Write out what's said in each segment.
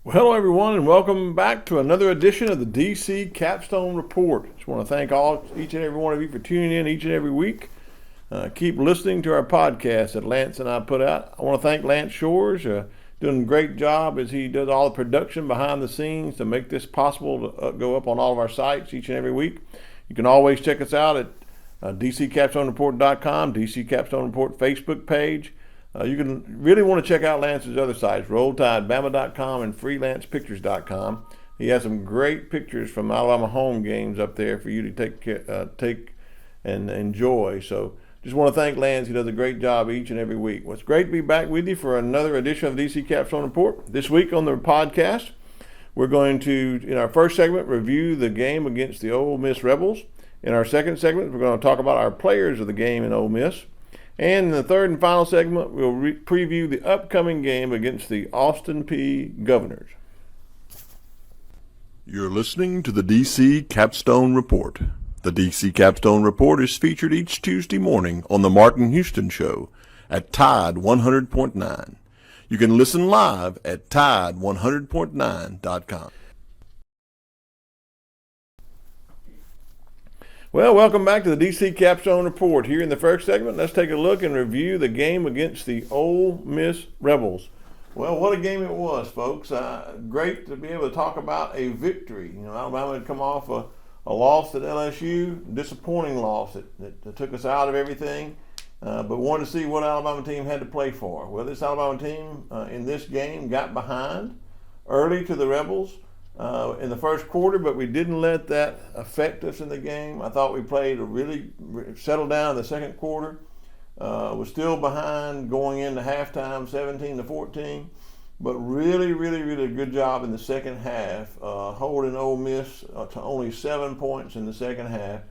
Well, hello everyone, and welcome back to another edition of the DC Capstone Report. Just want to thank each and every one of you for tuning in each and every week. Keep listening to our podcast that Lance and I put out. I want to thank Lance Shores, doing a great job as he does all the production behind the scenes to make this possible to go up on all of our sites each and every week. You can always check us out at DCCapstoneReport.com, DC Capstone Report Facebook page. You can really want to check out Lance's other sites, RollTideBama.com and FreelancePictures.com. He has some great pictures from Alabama home games up there for you to take and enjoy. So just want to thank Lance. He does a great job each and every week. Well, it's great to be back with you for another edition of DC Capstone Report. This week on the podcast, we're going to, in our first segment, review the game against the Ole Miss Rebels. In our second segment, we're going to talk about our players of the game in Ole Miss. And in the third and final segment, we'll preview the upcoming game against the Austin Peay Governors. You're listening to the DC Capstone Report. The DC Capstone Report is featured each Tuesday morning on the Martin Houston Show at Tide 100.9. You can listen live at Tide100.9.com. Well, welcome back to the DC Capstone Report. Here in the first segment, let's take a look and review the game against the Ole Miss Rebels. Well, what a game it was, folks. Great to be able to talk about a victory. You know, Alabama had come off a loss at LSU, disappointing loss that took us out of everything, but wanted to see what Alabama team had to play for. Well, this Alabama team in this game got behind early to the Rebels in the first quarter, but we didn't let that affect us in the game. I thought we played a really settled down in the second quarter. Was still behind going into halftime, 17-14, but really good job in the second half, holding Ole Miss to only 7 points in the second half,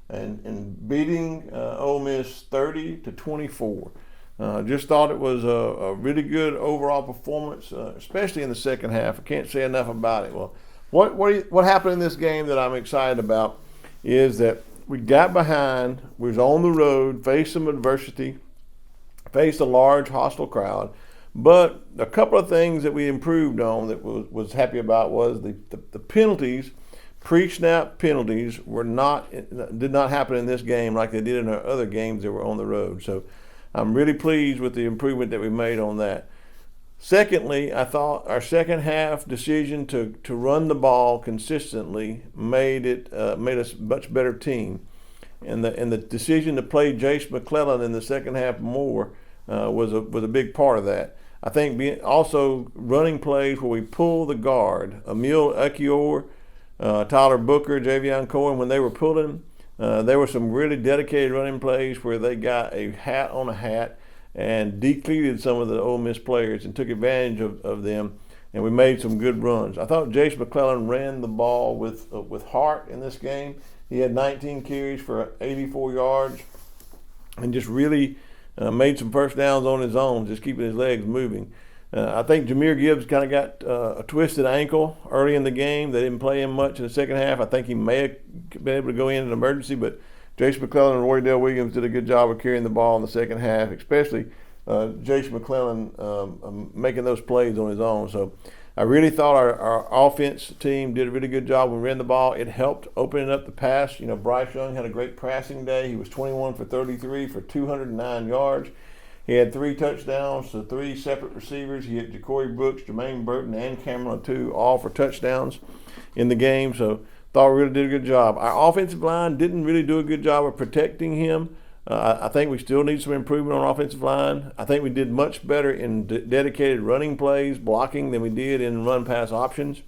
and beating Ole Miss 30-24. Just thought it was a really good overall performance, especially in the second half. I can't say enough about it. Well, what happened in this game that I'm excited about is that we got behind, we was on the road, faced some adversity, faced a large hostile crowd, but a couple of things that we improved on that was happy about was the penalties. Pre-snap penalties did not happen in this game like they did in our other games that were on the road. So I'm really pleased with the improvement that we made on that. Secondly, I thought our second half decision to run the ball consistently made us a much better team, and the decision to play Jace McClellan in the second half more was a big part of that. I think also running plays where we pull the guard, Emil Ekiyor, Tyler Booker, Javion Cohen, when they were pulling. There were some really dedicated running plays where they got a hat on a hat and decleated some of the Ole Miss players and took advantage of them, and we made some good runs. I thought Jace McClellan ran the ball with heart in this game. He had 19 carries for 84 yards and just really made some first downs on his own, just keeping his legs moving. I think Jahmyr Gibbs kind of got a twisted ankle early in the game. They didn't play him much in the second half. I think he may have been able to go in an emergency, but Jace McClellan and Roydell Williams did a good job of carrying the ball in the second half, especially Jace McClellan making those plays on his own. So I really thought our offense team did a really good job when we ran the ball. It helped opening up the pass. You know, Bryce Young had a great passing day. He was 21 for 33 for 209 yards. He had 3 touchdowns to 3 separate receivers. He had Ja'Cory Brooks, Jermaine Burton, and Cameron Two all for touchdowns in the game. So thought we really did a good job. Our offensive line didn't really do a good job of protecting him. I think we still need some improvement on offensive line. I think we did much better in dedicated running plays, blocking, than we did in run-pass options.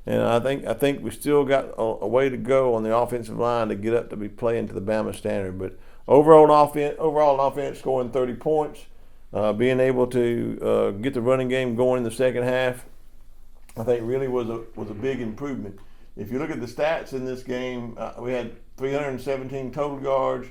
And I think we still got a way to go on the offensive line to get up to be playing to the Bama standard. But overall offense scoring 30 points, being able to get the running game going in the second half, I think really was a big improvement. If you look at the stats in this game, we had 317 total yards,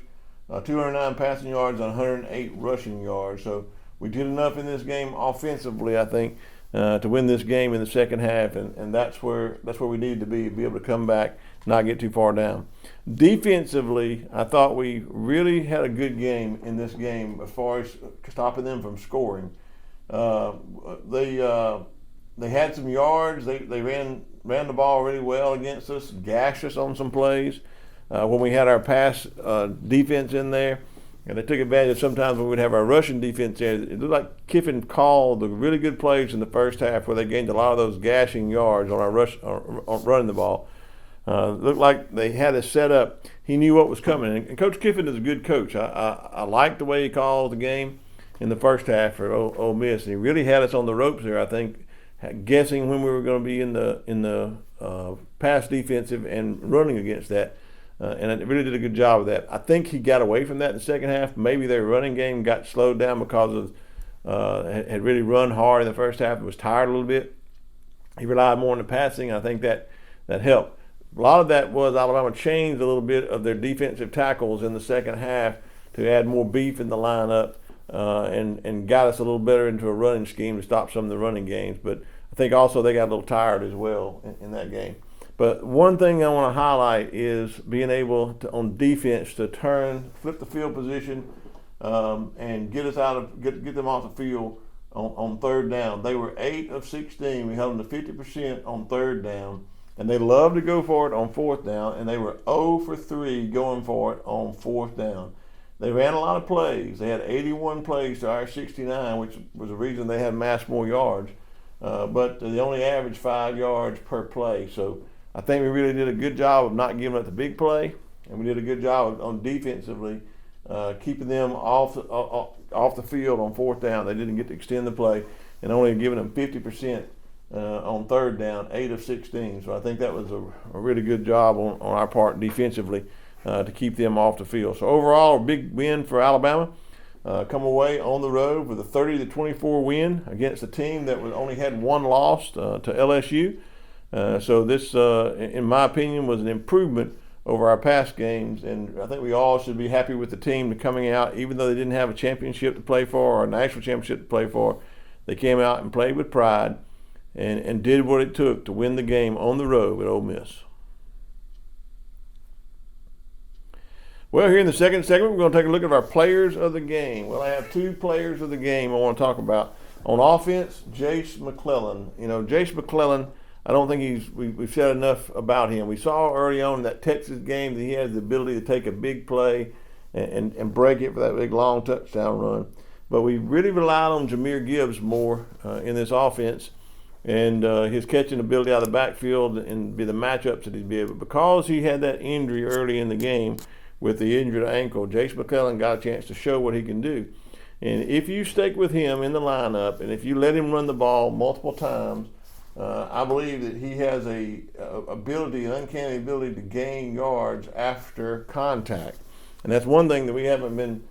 209 passing yards, and 108 rushing yards. So we did enough in this game offensively, I think, to win this game in the second half, and that's where we need to be able to come back, not get too far down. Defensively, I thought we really had a good game in this game as far as stopping them from scoring. they had some yards. They ran the ball really well against us, gashed us on some plays when we had our pass defense in there. And they took advantage sometimes when we'd have our rushing defense there. It looked like Kiffin called the really good plays in the first half where they gained a lot of those gashing yards on our on running the ball. Looked like they had us set up. He knew what was coming. And Coach Kiffin is a good coach. I liked the way he called the game in the first half for Ole Miss. And he really had us on the ropes there, I think, guessing when we were going to be in the pass defensive and running against that. And it really did a good job of that. I think he got away from that in the second half. Maybe their running game got slowed down because of had really run hard in the first half and was tired a little bit. He relied more on the passing. I think that helped. A lot of that was Alabama changed a little bit of their defensive tackles in the second half to add more beef in the lineup and got us a little better into a running scheme to stop some of the running games. But I think also they got a little tired as well in that game. But one thing I want to highlight is being able to, on defense, to flip the field position, and get them off the field on third down. They were 8 of 16. We held them to 50% on third down, and they loved to go for it on fourth down. And they were 0 for 3 going for it on fourth down. They ran a lot of plays. They had 81 plays to our 69, which was the reason they had amassed more yards. But they only averaged 5 yards per play. So I think we really did a good job of not giving up the big play, and we did a good job on defensively keeping them off the field on fourth down. They didn't get to extend the play, and only giving them 50% on third down, 8 of 16. So I think that was a really good job on our part defensively to keep them off the field. So overall, a big win for Alabama. Come away on the road with a 30-24 win against a team that only had one loss to LSU. So this, in my opinion, was an improvement over our past games, and I think we all should be happy with the team coming out, even though they didn't have a championship to play for or a national championship to play for. They came out and played with pride and did what it took to win the game on the road with Ole Miss. Well, here in the second segment, we're going to take a look at our players of the game. Well, I have 2 players of the game I want to talk about. On offense, Jace McClellan. You know, Jace McClellan, I don't think we've said enough about him. We saw early on in that Texas game that he has the ability to take a big play and break it for that big long touchdown run. But we really relied on Jahmyr Gibbs more in this offense and his catching ability out of the backfield and be the matchups that he'd be able. Because he had that injury early in the game with the injured ankle, Jace McClellan got a chance to show what he can do. And if you stick with him in the lineup and if you let him run the ball multiple times, I believe that he has an uncanny ability to gain yards after contact. And that's one thing that we haven't been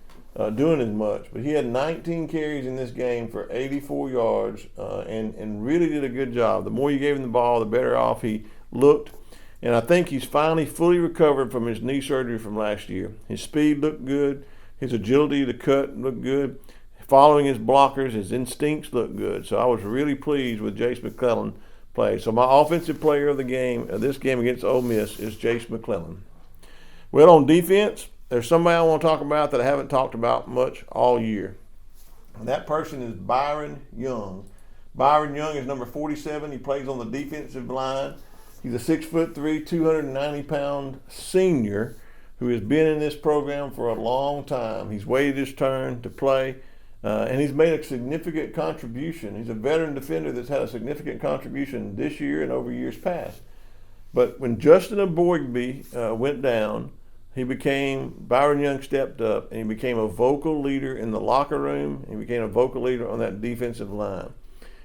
doing as much. But he had 19 carries in this game for 84 yards and really did a good job. The more you gave him the ball, the better off he looked. And I think he's finally fully recovered from his knee surgery from last year. His speed looked good. His agility to cut looked good. Following his blockers, his instincts looked good. So I was really pleased with Jace McClellan play. So my offensive player of the game, this game against Ole Miss, is Jace McClellan. Well, on defense, there's somebody I want to talk about that I haven't talked about much all year. And that person is Byron Young. Byron Young is number 47. He plays on the defensive line. He's a 6'3", 290-pound senior who has been in this program for a long time. He's waited his turn to play, and he's made a significant contribution. He's a veteran defender that's had a significant contribution this year and over years past. But when Justin Aboigbe went down, Byron Young stepped up, and he became a vocal leader in the locker room. He became a vocal leader on that defensive line.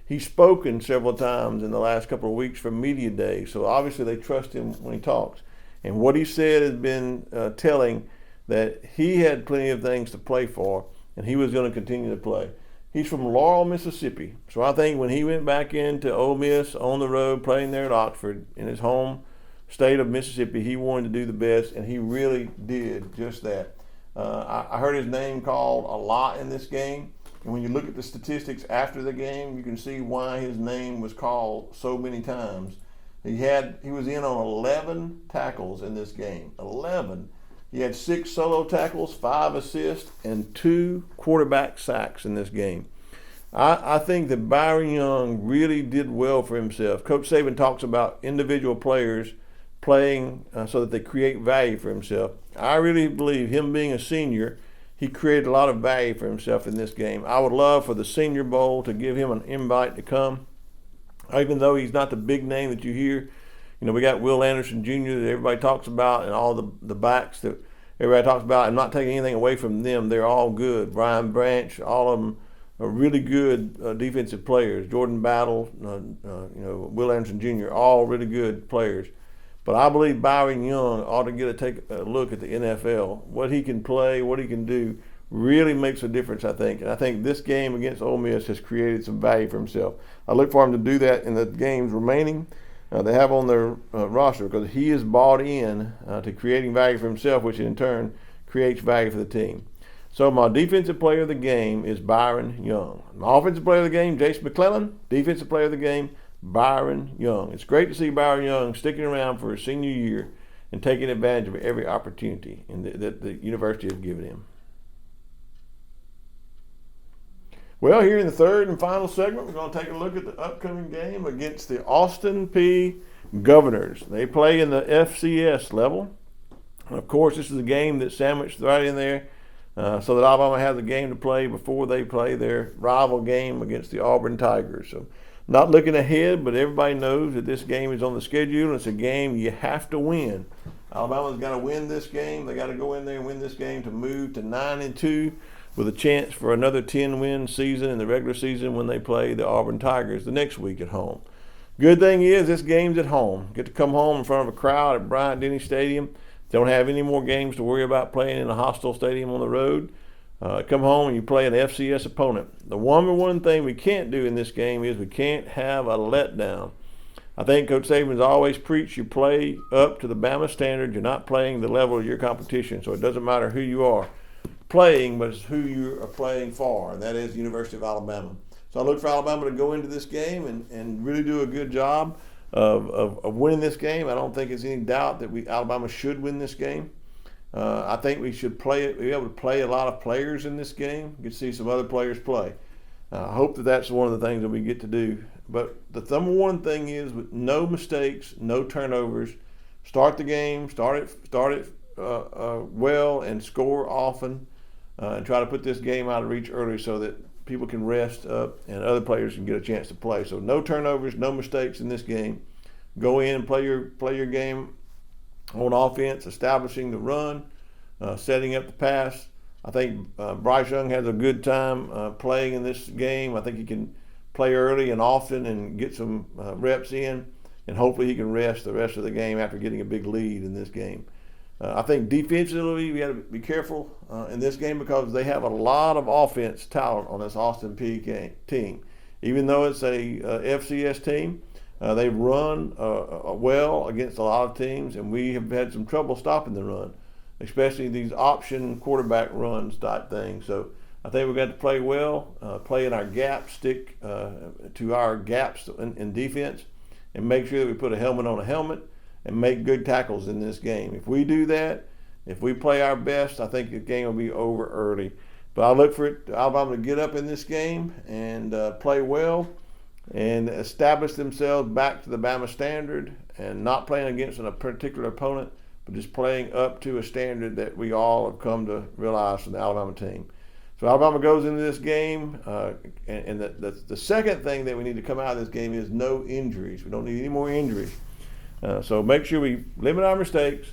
He's spoken several times in the last couple of weeks for media days, so obviously they trust him when he talks. And what he said has been telling that he had plenty of things to play for, and he was going to continue to play. He's from Laurel, Mississippi, so I think when he went back into Ole Miss on the road, playing there at Oxford, in his home state of Mississippi, he wanted to do the best, and he really did just that. I heard his name called a lot in this game. And when you look at the statistics after the game, you can see why his name was called so many times. He was in on 11 tackles in this game. 11. He had 6 solo tackles, 5 assists, and 2 quarterback sacks in this game. I think that Byron Young really did well for himself. Coach Saban talks about individual players playing so that they create value for himself. I really believe him being a senior, he created a lot of value for himself in this game. I would love for the Senior Bowl to give him an invite to come. Even though he's not the big name that you hear, we got Will Anderson Jr. that everybody talks about, and all the backs that everybody talks about. I'm not taking anything away from them. They're all good. Brian Branch, all of them are really good defensive players. Jordan Battle, Will Anderson Jr., all really good players. But I believe Byron Young ought to take a look at the NFL. What he can play, what he can do, really makes a difference, I think. And I think this game against Ole Miss has created some value for himself. I look for him to do that in the games remaining they have on their roster, because he is bought in to creating value for himself, which in turn creates value for the team. So my defensive player of the game is Byron Young. My offensive player of the game, Jace McClellan. Defensive player of the game, Byron Young. It's great to see Byron Young sticking around for his senior year and taking advantage of every opportunity that the university has given him. Well, here in the third and final segment, we're going to take a look at the upcoming game against the Austin Peay Governors. They play in the FCS level. And of course, this is a game that's sandwiched right in there so that Alabama has a game to play before they play their rival game against the Auburn Tigers. So not looking ahead, but everybody knows that this game is on the schedule, and it's a game you have to win. Alabama's got to win this game. They got to go in there and win this game to move to 9-2 with a chance for another 10-win season in the regular season when they play the Auburn Tigers the next week at home. Good thing is this game's at home. Get to come home in front of a crowd at Bryant-Denny Stadium. Don't have any more games to worry about playing in a hostile stadium on the road. Come home and you play an FCS opponent. The one thing we can't do in this game is we can't have a letdown. I think Coach Saban's always preached you play up to the Bama standard. You're not playing the level of your competition, so it doesn't matter who you are playing, but it's who you are playing for, and that is the University of Alabama. So I look for Alabama to go into this game and really do a good job of winning this game. I don't think there's any doubt that Alabama should win this game. I think we should be able to play a lot of players in this game. You can see some other players play. I hope that that's one of the things that we get to do. But the number one thing is with no mistakes, no turnovers. Start the game, start it well, and score often, and try to put this game out of reach early so that people can rest up and other players can get a chance to play. So no turnovers, no mistakes in this game. Go in and play your game on offense, establishing the run, setting up the pass. I think Bryce Young has a good time playing in this game. I think he can play early and often and get some reps in, and hopefully he can rest the rest of the game after getting a big lead in this game. I think defensively we got to be careful in this game because they have a lot of offense talent on this Austin Peay team. Even though it's a FCS team, they've run well against a lot of teams, and we have had some trouble stopping the run, especially these option quarterback runs type things. So I think we've got to play well, play in our gaps, stick to our gaps in defense, and make sure that we put a helmet on a helmet and make good tackles in this game. If we do that, if we play our best, I think the game will be over early. But I look for Alabama to get up in this game and play well and establish themselves back to the Bama standard and not playing against a particular opponent, but just playing up to a standard that we all have come to realize from the Alabama team. So Alabama goes into this game, and the second thing that we need to come out of this game is no injuries. We don't need any more injuries. So make sure we limit our mistakes,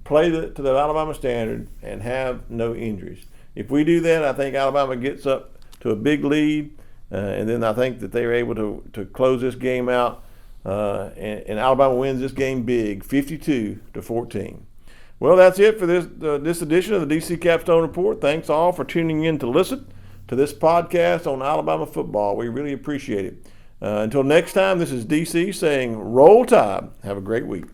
play to the Alabama standard, and have no injuries. If we do that, I think Alabama gets up to a big lead, and then I think that they're able to close this game out, and Alabama wins this game big, 52-14. Well, that's it for this edition of the DC Capstone Report. Thanks all for tuning in to listen to this podcast on Alabama football. We really appreciate it. Until next time, this is DC saying roll tide. Have a great week.